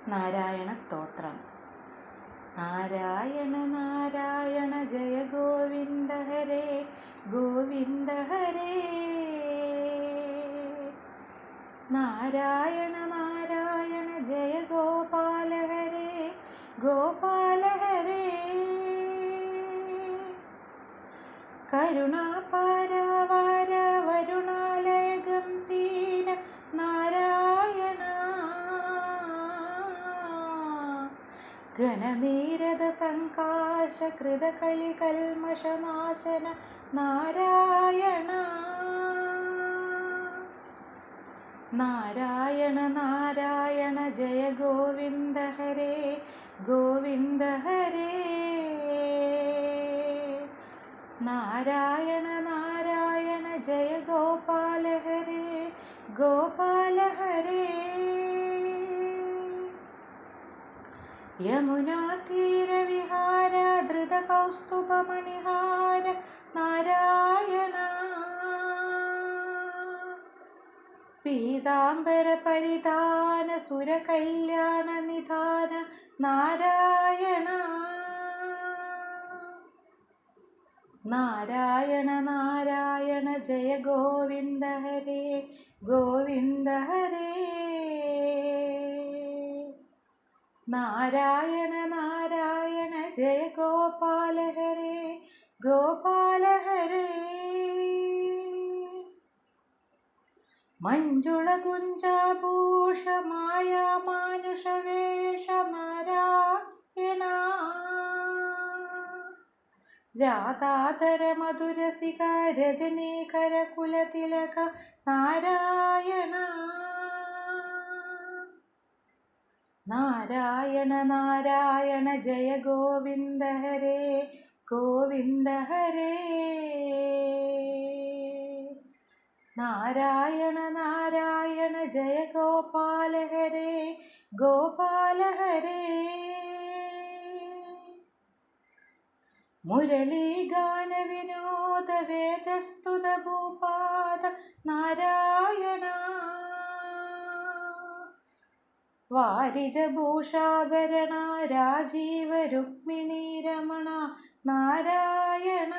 നാരായണ സ്തോത്രം. നാരായണ നാരായണ ജയ ഗോവിന്ദ ഹരേ ഗോവിന്ദ ഹരേ. നാരായണ നാരായണ ജയ ഗോപാല ഹരേ ഗോപാല ഹരേ. കരുണാപാരാവാര വരുണാലയ ഗംഭീര നാരായണ. ഘനനീരത സങ്കാശ കൃതകലി കൽമഷനാശന നാരായണ. നാരായണ നാരായണ ജയ ഗോവിന്ദ ഹരേ ഗോവിന്ദ ഹരേ. നാരായണ നാരായണ ജയ ഗോപാല ഹരേ ഗോപാല ഹരേ. യമുനാ തീരവിഹാര ധൃത കൗസ്തുഭമണിഹാര നാരായണ. പീതാംബര പരിധാന സുരകല്യാണ നിധാന നാരായണ. നാരായണ നാരായണ ജയ ഗോവിന്ദ ഹരേ ഗോവിന്ദ ഹരേ. നാരായണ നാരായണ ജയ ഗോപാല ഹരേ ഗോപാല ഹരേ. മഞ്ജുള കുഞ്ചാഭൂഷ മായാ മാനുഷവേഷ നാരായണ. രാധാധര മധുരസിക രജനീകര കുലതിലക നാരായണ. നാരായണ നാരായണ ജയ ഗോവിന്ദ ഹരേ ഗോവിന്ദ ഹരേ. നാരായണ നാരായണ ജയ ഗോപാല ഹരേ ഗോപാല ഹരേ. മുരളീഗാന വിനോദ വേദസ്തുത ഭൂപാദ നാരായണ. വാരിജഭൂഷാഭരണ രാജീവ രുക്മിണീ രമണ നാരായണ.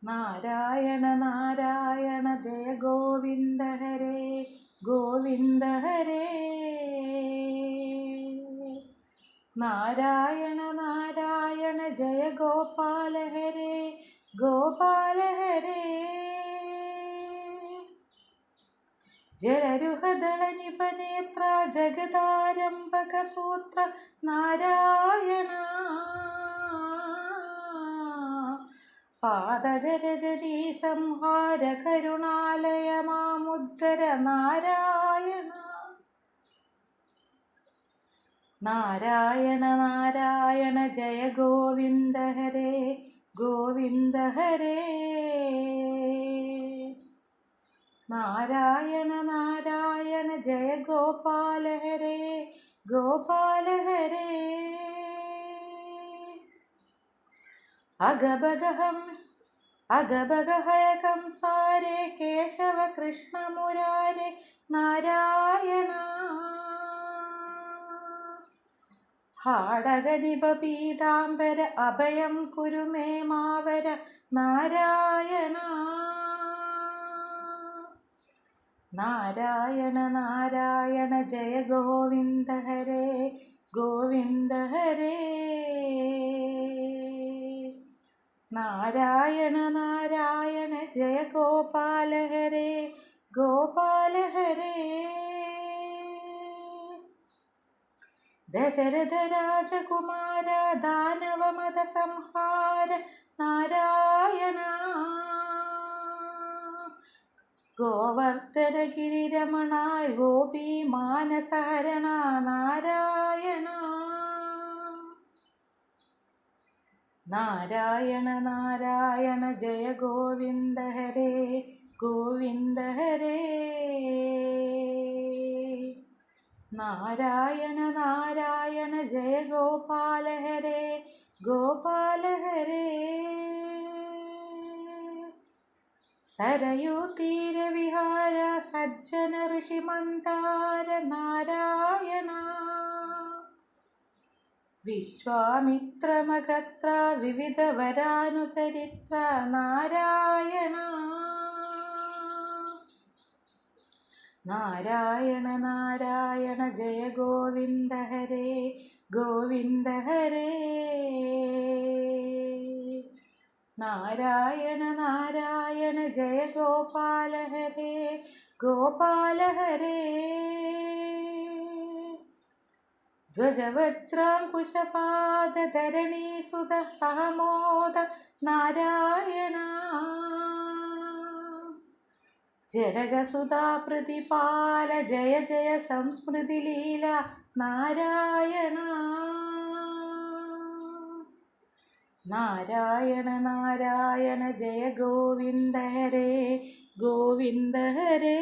നാരായണ നാരായണ ജയ ഗോവിന്ദ ഹരേ ഗോവിന്ദ ഹരേ. നാരായണ നാരായണ ജയ ഗോപാല ഹരേ ഗോപാല ഹരേ. ജലരുഹദള നിപനേത്ര ജഗദാരംഭക സൂത്ര നാരായണ. പാദകരജനീ സംഹാര കരുണാലയ മാമുദ്ധര നാരായണ. നാരായണ നാരായണ ജയ ഗോവിന്ദ ഹരേ ഗോവിന്ദ ഹരേ. നാരായണ നാരായണ ജയ ഗോപാല ഹരേ ഗോപാല ഹരേ. അഗഭഗഹയം സാരേ കേശവ കൃഷ്ണ മുരാരേ നാരായണ. ഹാടകനിപ പീതാംബര അഭയം കുരു മേ മാവര നാരായണ. നാരായണ നാരായണ ജയ ഗോവിന്ദ ഹരേ ഗോവിന്ദ ഹരേ. നാരായണ നാരായണ ജയ ഗോപാല ഹരേ ഗോപാല ഹരേ. ദശരഥ രാജകുമാര ദാനവമത സംഹാര നാരായണ. ഗോവർദ്ധന ഗിരിരമണ ഗോപീ മാനസഹരണ നാരായണ. നാരായണ നാരായണ ജയ ഗോവിന്ദ ഹരേ ഗോവിന്ദ ഹരേ. നാരായണ നാരായണ ജയ ഗോപാല ഹരേ ഗോപാല ഹരേ. सरयूतीरविहार सज्जन ऋषिमन्दार नारायण विश्वामित्रमगत्र विविधवरानुचरित्र नारायण नारायण नारायण जय गोविन्द हरे गोविन्द हरे नारायण नारायण जय गोपाल हरे गोपाल हरे ध्वजवज्राङ्कुशपादधरणीसुत सहमोद नारायण जनकसुधा प्रतिपाल जय जय संस्मृतिलीला नारायण नारायण नारायण जय गोविन्द हरे गोविन्द हरे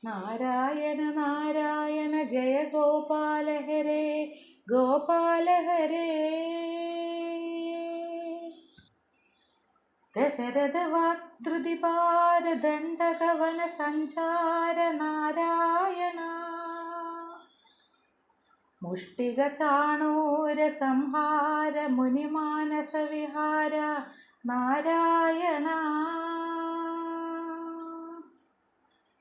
नारायण नारायण जय गोपाल हरे गोपाल हरे दशरथ वाक्धृतिपाद दण्डकवन सञ्चार नारायण मुष्टिक चाणूर संहार मुनिमानस विहार नारायण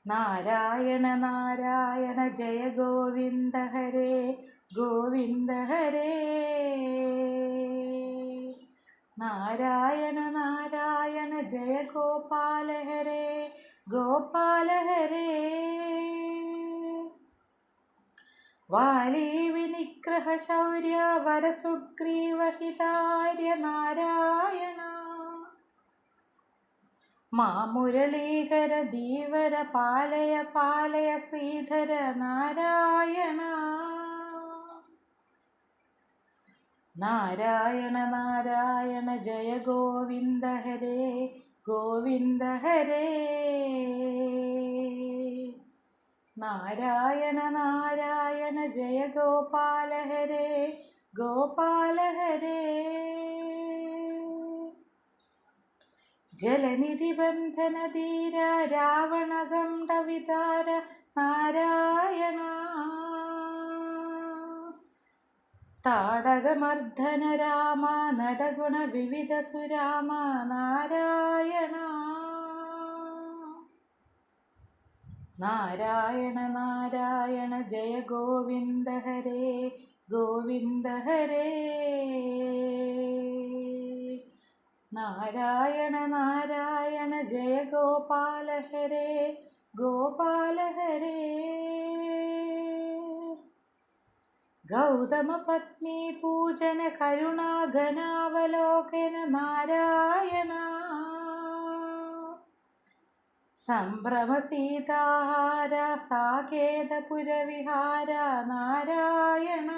नारायण नारायण जय गोविन्द हरे गोविन्द हरे नारायण नारायण जय गोपाल हरे गोपाल हरे वाली विनिग्रह शौर्य वर सुग्रीव हितार्य नारायण मामुरलीकर धीवर पालय पालय श्रीधर नारायण नारायण नारायण जय गोविन्द हरे गोविन्द हरे नारायण नारायण जय गोपाल हरे गोपाल हरे जलनिधि बंधन धीर रावणगंड विदार नारायण ताडगमर्दन राम नडगुण विविध सुराम नारायण नारायण नारायण जय गोविन्द हरे गोविन्द हरे नारायण नारायण जय गोपाल हरे गोपाल हरे गौतम पत्नी पूजन करुणा घनावलोकन नारायण संभ्रम सीताहार साकेतपुर विहार नारायण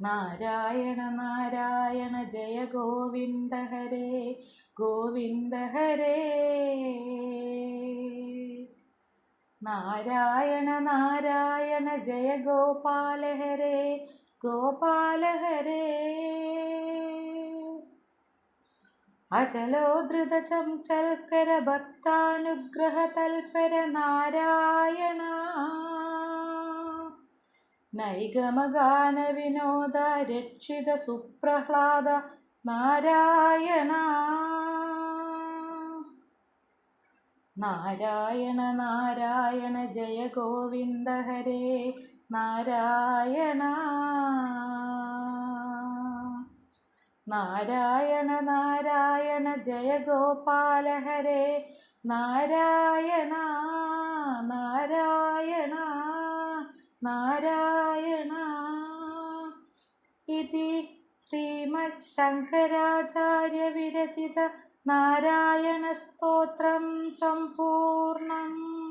नारायण नारायण जय गोविन्द हरे गोविन्द हरे नारायण नारायण जय गोपाल हरे गोपाल हरे अचलोद्धृत चंचलकर भक्तानुग्रह तल्पर नारायण नैगमगान विनोद रक्षित सुप्रह्लाद नारायण नारायण नारायण जय गोविन्द हरे नारायण नारायण नारायण जय गोपाल हरे नारायण नारायण नारायण इति श्रीमच्छंकराचार्य विरचित नारायण स्तोत्रं सम्पूर्णम्।